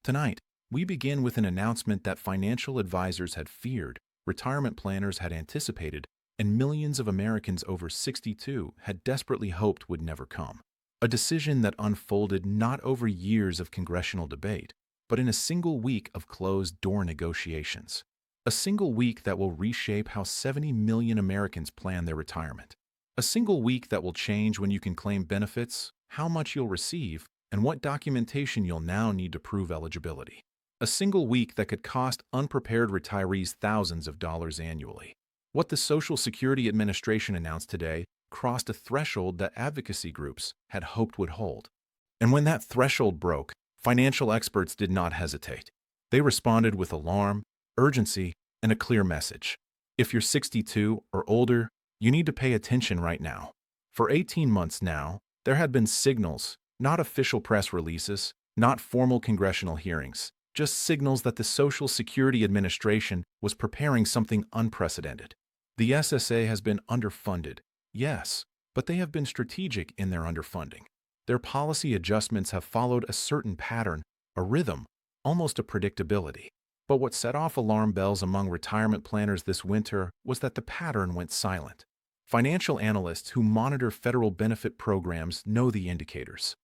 Tonight, we begin with an announcement that financial advisors had feared, retirement planners had anticipated, and millions of Americans over 62 had desperately hoped would never come. A decision that unfolded not over years of congressional debate, but in a single week of closed-door negotiations. A single week that will reshape how 70 million Americans plan their retirement. A single week that will change when you can claim benefits, how much you'll receive, and what documentation you'll now need to prove eligibility. A single week that could cost unprepared retirees thousands of dollars annually. What the Social Security Administration announced today crossed a threshold that advocacy groups had hoped would hold. And when that threshold broke, financial experts did not hesitate. They responded with alarm, urgency, and a clear message. If you're 62 or older, you need to pay attention right now. For 18 months now, there had been signals, not official press releases, not formal congressional hearings, just signals that the Social Security Administration was preparing something unprecedented. The SSA has been underfunded, yes, but they have been strategic in their underfunding. Their policy adjustments have followed a certain pattern, a rhythm, almost a predictability. But what set off alarm bells among retirement planners this winter was that the pattern went silent. Financial analysts who monitor federal benefit programs know the indicators.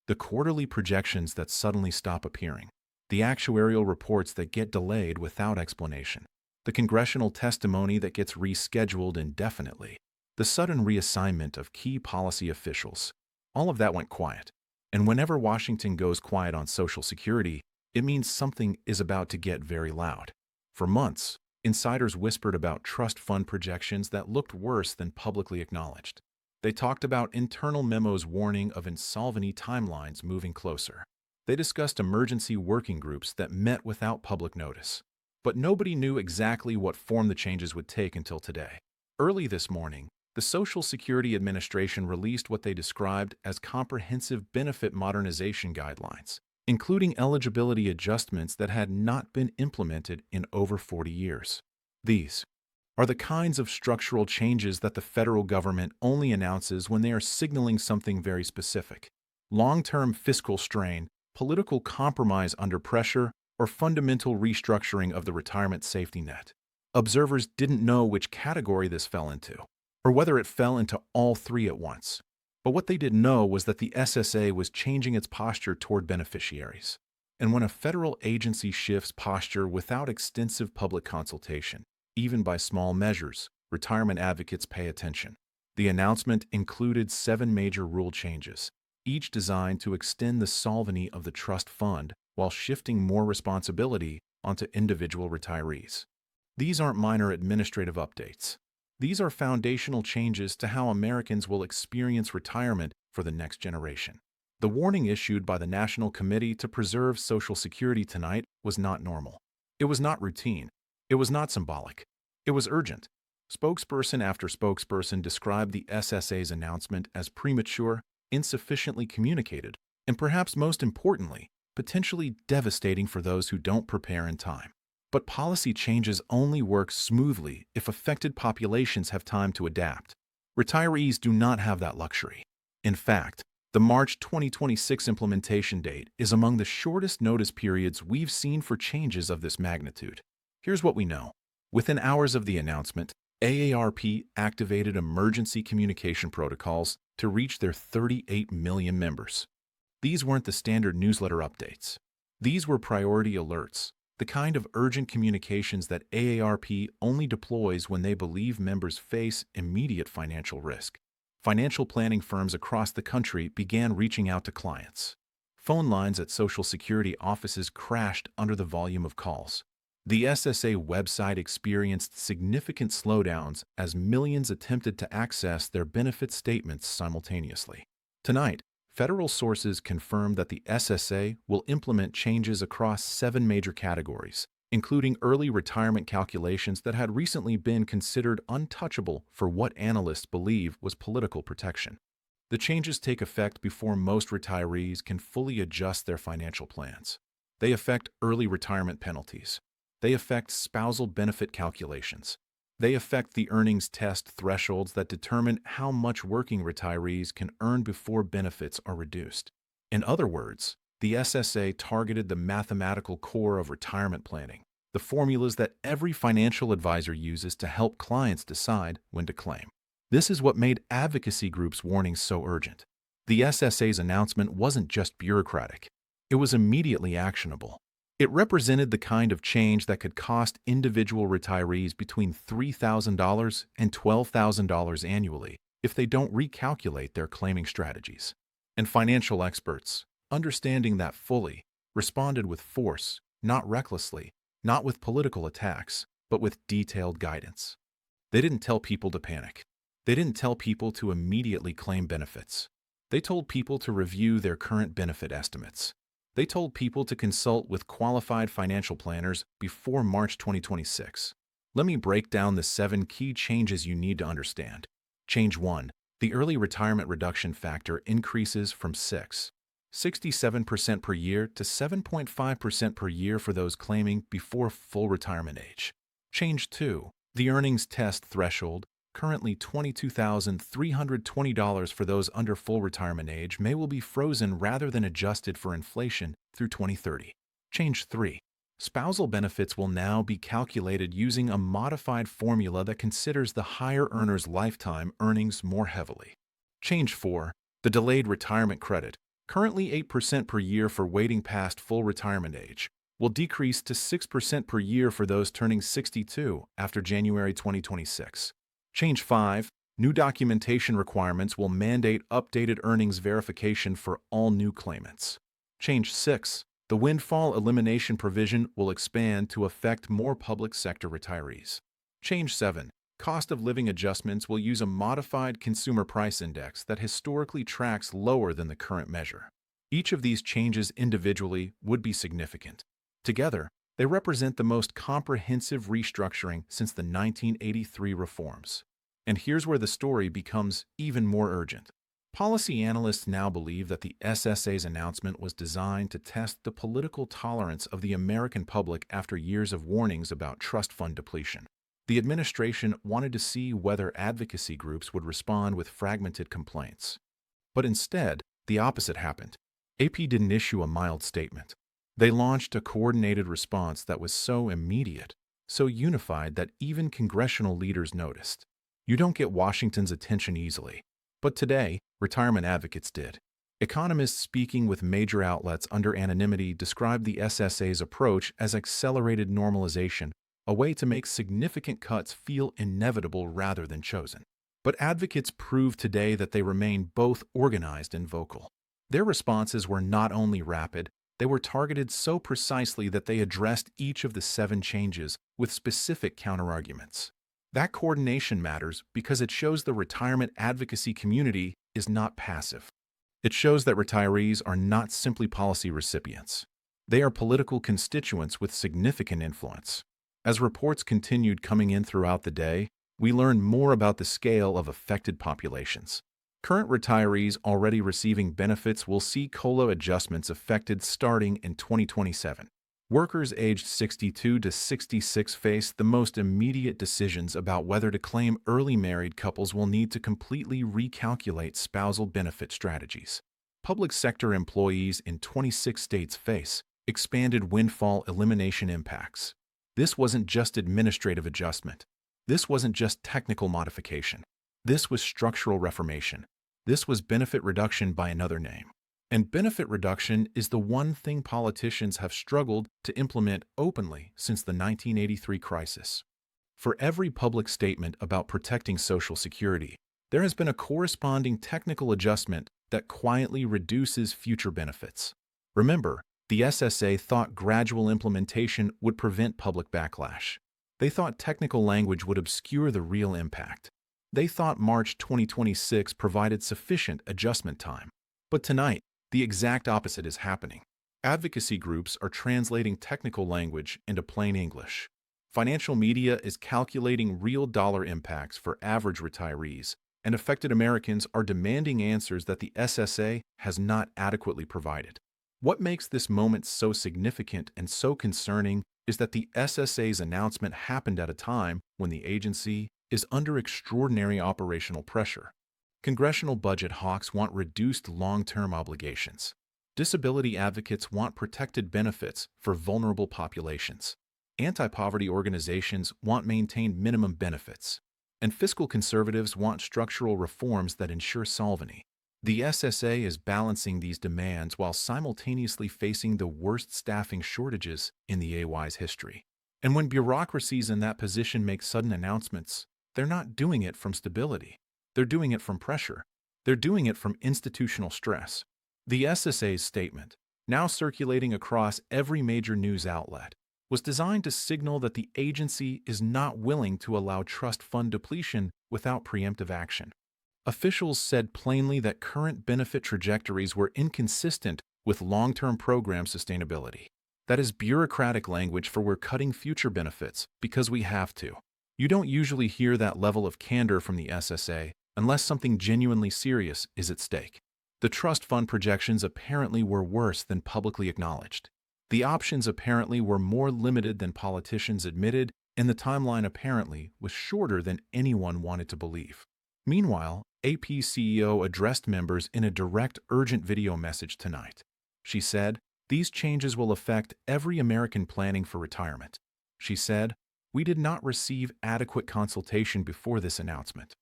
The quarterly projections that suddenly stop appearing. The actuarial reports that get delayed without explanation. The congressional testimony that gets rescheduled indefinitely. The sudden reassignment of key policy officials. All of that went quiet. And whenever Washington goes quiet on Social Security, it means something is about to get very loud. For months, insiders whispered about trust fund projections that looked worse than publicly acknowledged. They talked about internal memos warning of insolvency timelines moving closer. They discussed emergency working groups that met without public notice. But nobody knew exactly what form the changes would take until today. Early this morning, the Social Security Administration released what they described as comprehensive benefit modernization guidelines, including eligibility adjustments that had not been implemented in over 40 years. These are the kinds of structural changes that the federal government only announces when they are signaling something very specific. Long-term fiscal strain, political compromise under pressure, or fundamental restructuring of the retirement safety net. Observers didn't know which category this fell into, or whether it fell into all three at once. But what they did know was that the SSA was changing its posture toward beneficiaries. And when a federal agency shifts posture without extensive public consultation, even by small measures, retirement advocates pay attention. The announcement included 7 major rule changes, each designed to extend the solvency of the trust fund while shifting more responsibility onto individual retirees. These aren't minor administrative updates. These are foundational changes to how Americans will experience retirement for the next generation. The warning issued by the National Committee to Preserve Social Security tonight was not normal. It was not routine. It was not symbolic. It was urgent. Spokesperson after spokesperson described the SSA's announcement as premature, insufficiently communicated, and perhaps most importantly, potentially devastating for those who don't prepare in time. But policy changes only work smoothly if affected populations have time to adapt. Retirees do not have that luxury. In fact, the March 2026 implementation date is among the shortest notice periods we've seen for changes of this magnitude. Here's what we know. Within hours of the announcement, AARP activated emergency communication protocols to reach their 38 million members. These weren't the standard newsletter updates. These were priority alerts, the kind of urgent communications that AARP only deploys when they believe members face immediate financial risk. Financial planning firms across the country began reaching out to clients. Phone lines at Social Security offices crashed under the volume of calls. The SSA website experienced significant slowdowns as millions attempted to access their benefit statements simultaneously. Tonight, federal sources confirmed that the SSA will implement changes across 7 major categories, including early retirement calculations that had recently been considered untouchable for what analysts believe was political protection. The changes take effect before most retirees can fully adjust their financial plans. They affect early retirement penalties. They affect spousal benefit calculations. They affect the earnings test thresholds that determine how much working retirees can earn before benefits are reduced. In other words, The SSA targeted the mathematical core of retirement planning, the formulas that every financial advisor uses to help clients decide when to claim. This is what made advocacy groups' warnings so urgent. The SSA's announcement wasn't just bureaucratic. It was immediately actionable. It represented the kind of change that could cost individual retirees between $3,000 and $12,000 annually if they don't recalculate their claiming strategies. And financial experts, understanding that fully, responded with force, not recklessly, not with political attacks, but with detailed guidance. They didn't tell people to panic. They didn't tell people to immediately claim benefits. They told people to review their current benefit estimates. They told people to consult with qualified financial planners before March 2026. Let me break down the 7 key changes you need to understand. Change 1. The early retirement reduction factor increases from 6.67% per year to 7.5% per year for those claiming before full retirement age. Change 2. The earnings test threshold, currently $22,320 for those under full retirement age, will be frozen rather than adjusted for inflation through 2030. Change 3. Spousal benefits will now be calculated using a modified formula that considers the higher earner's lifetime earnings more heavily. Change 4. The delayed retirement credit, currently 8% per year for waiting past full retirement age, will decrease to 6% per year for those turning 62 after January 2026. Change 5. New documentation requirements will mandate updated earnings verification for all new claimants. Change 6. The windfall elimination provision will expand to affect more public sector retirees. Change 7. Cost of living adjustments will use a modified consumer price index that historically tracks lower than the current measure. Each of these changes individually would be significant. Together, they represent the most comprehensive restructuring since the 1983 reforms. And here's where the story becomes even more urgent. Policy analysts now believe that the SSA's announcement was designed to test the political tolerance of the American public after years of warnings about trust fund depletion. The administration wanted to see whether advocacy groups would respond with fragmented complaints. But instead, the opposite happened. AP didn't issue a mild statement. They launched a coordinated response that was so immediate, so unified that even congressional leaders noticed. You don't get Washington's attention easily. But today, retirement advocates did. Economists speaking with major outlets under anonymity described the SSA's approach as accelerated normalization, a way to make significant cuts feel inevitable rather than chosen. But advocates proved today that they remain both organized and vocal. Their responses were not only rapid, they were targeted so precisely that they addressed each of the 7 changes with specific counterarguments. That coordination matters because it shows the retirement advocacy community is not passive. It shows that retirees are not simply policy recipients. They are political constituents with significant influence. As reports continued coming in throughout the day, we learned more about the scale of affected populations. Current retirees already receiving benefits will see COLA adjustments affected starting in 2027. Workers aged 62 to 66 face the most immediate decisions about whether to claim. Early married couples will need to completely recalculate spousal benefit strategies. Public sector employees in 26 states face expanded windfall elimination impacts. This wasn't just administrative adjustment. This wasn't just technical modification. This was structural reformation. This was benefit reduction by another name. And benefit reduction is the one thing politicians have struggled to implement openly since the 1983 crisis. For every public statement about protecting Social Security, there has been a corresponding technical adjustment that quietly reduces future benefits. Remember, the SSA thought gradual implementation would prevent public backlash. They thought technical language would obscure the real impact. They thought March 2026 provided sufficient adjustment time. But tonight, the exact opposite is happening. Advocacy groups are translating technical language into plain English. Financial media is calculating real dollar impacts for average retirees, and affected Americans are demanding answers that the SSA has not adequately provided. What makes this moment so significant and so concerning is that the SSA's announcement happened at a time when the agency is under extraordinary operational pressure. Congressional budget hawks want reduced long-term obligations. Disability advocates want protected benefits for vulnerable populations. Anti-poverty organizations want maintained minimum benefits. And fiscal conservatives want structural reforms that ensure solvency. The SSA is balancing these demands while simultaneously facing the worst staffing shortages in the AY's history. And when bureaucracies in that position make sudden announcements, they're not doing it from stability. They're doing it from pressure. They're doing it from institutional stress. The SSA's statement, now circulating across every major news outlet, was designed to signal that the agency is not willing to allow trust fund depletion without preemptive action. Officials said plainly that current benefit trajectories were inconsistent with long-term program sustainability. That is bureaucratic language for we're cutting future benefits because we have to. You don't usually hear that level of candor from the SSA unless something genuinely serious is at stake. The trust fund projections apparently were worse than publicly acknowledged. The options apparently were more limited than politicians admitted, and the timeline apparently was shorter than anyone wanted to believe. Meanwhile, AP CEO addressed members in a direct, urgent video message tonight. She said, "These changes will affect every American planning for retirement." She said, "We did not receive adequate consultation before this announcement."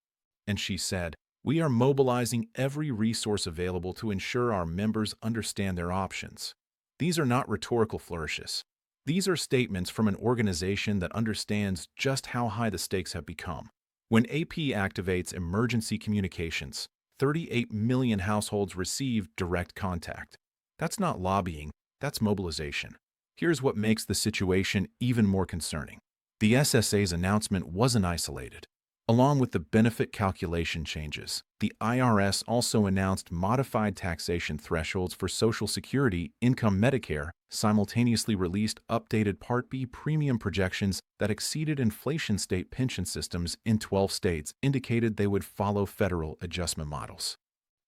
And she said, "We are mobilizing every resource available to ensure our members understand their options." These are not rhetorical flourishes. These are statements from an organization that understands just how high the stakes have become. When AP activates emergency communications, 38 million households receive direct contact. That's not lobbying, that's mobilization. Here's what makes the situation even more concerning. The SSA's announcement wasn't isolated. Along with the benefit calculation changes, the IRS also announced modified taxation thresholds for Social Security, income, Medicare, simultaneously released updated Part B premium projections that exceeded inflation. State pension systems in 12 states indicated they would follow federal adjustment models.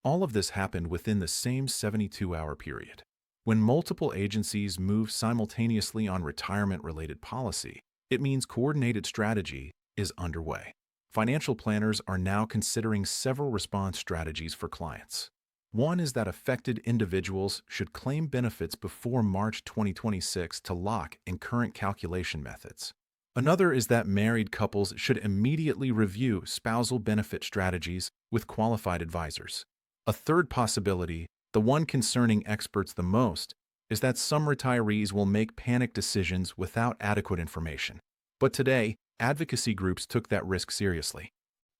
All of this happened within the same 72-hour period. When multiple agencies move simultaneously on retirement-related policy, it means coordinated strategy is underway. Financial planners are now considering several response strategies for clients. One is that affected individuals should claim benefits before March 2026 to lock in current calculation methods. Another is that married couples should immediately review spousal benefit strategies with qualified advisors. A third possibility, the one concerning experts the most, is that some retirees will make panic decisions without adequate information. But today, advocacy groups took that risk seriously.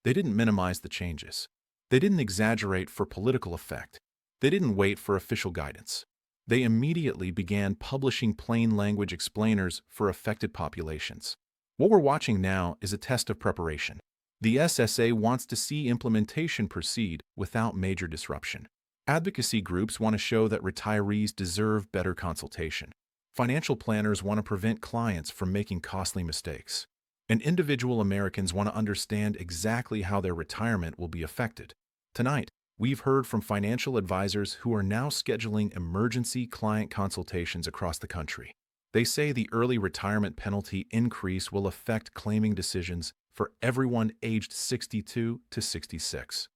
They didn't minimize the changes. They didn't exaggerate for political effect. They didn't wait for official guidance. They immediately began publishing plain language explainers for affected populations. What we're watching now is a test of preparation. The SSA wants to see implementation proceed without major disruption. Advocacy groups want to show that retirees deserve better consultation. Financial planners want to prevent clients from making costly mistakes. And individual Americans want to understand exactly how their retirement will be affected. Tonight, we've heard from financial advisors who are now scheduling emergency client consultations across the country. They say the early retirement penalty increase will affect claiming decisions for everyone aged 62 to 66.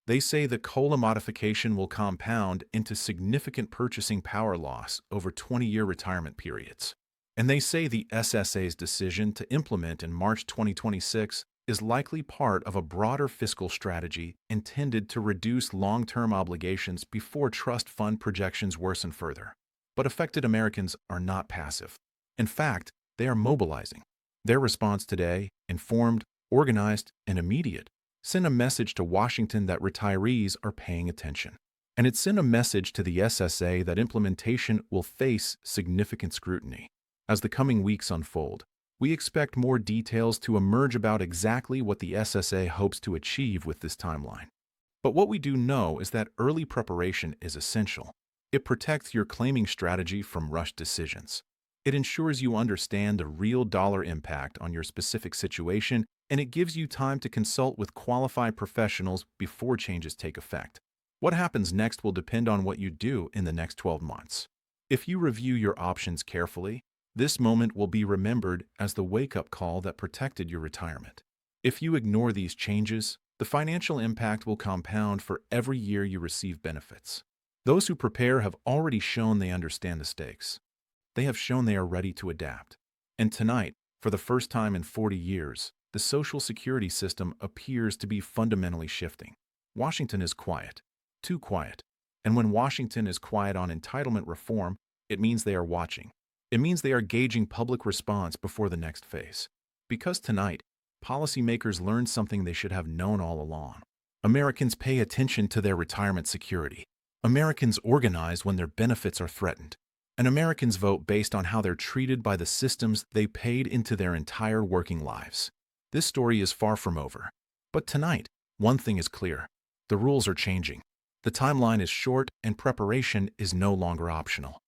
They say the COLA modification will compound into significant purchasing power loss over 20-year retirement periods. And they say the SSA's decision to implement in March 2026 is likely part of a broader fiscal strategy intended to reduce long-term obligations before trust fund projections worsen further. But affected Americans are not passive. In fact, they are mobilizing. Their response today, informed, organized, and immediate, sent a message to Washington that retirees are paying attention. And it sent a message to the SSA that implementation will face significant scrutiny. As the coming weeks unfold, we expect more details to emerge about exactly what the SSA hopes to achieve with this timeline. But what we do know is that early preparation is essential. It protects your claiming strategy from rushed decisions. It ensures you understand the real dollar impact on your specific situation, and it gives you time to consult with qualified professionals before changes take effect. What happens next will depend on what you do in the next 12 months. If you review your options carefully, this moment will be remembered as the wake-up call that protected your retirement. If you ignore these changes, the financial impact will compound for every year you receive benefits. Those who prepare have already shown they understand the stakes. They have shown they are ready to adapt. And tonight, for the first time in 40 years, the Social Security system appears to be fundamentally shifting. Washington is quiet, too quiet. And when Washington is quiet on entitlement reform, it means they are watching. It means they are gauging public response before the next phase. Because tonight, policymakers learned something they should have known all along. Americans pay attention to their retirement security. Americans organize when their benefits are threatened. And Americans vote based on how they're treated by the systems they paid into their entire working lives. This story is far from over. But tonight, one thing is clear. The rules are changing. The timeline is short and preparation is no longer optional.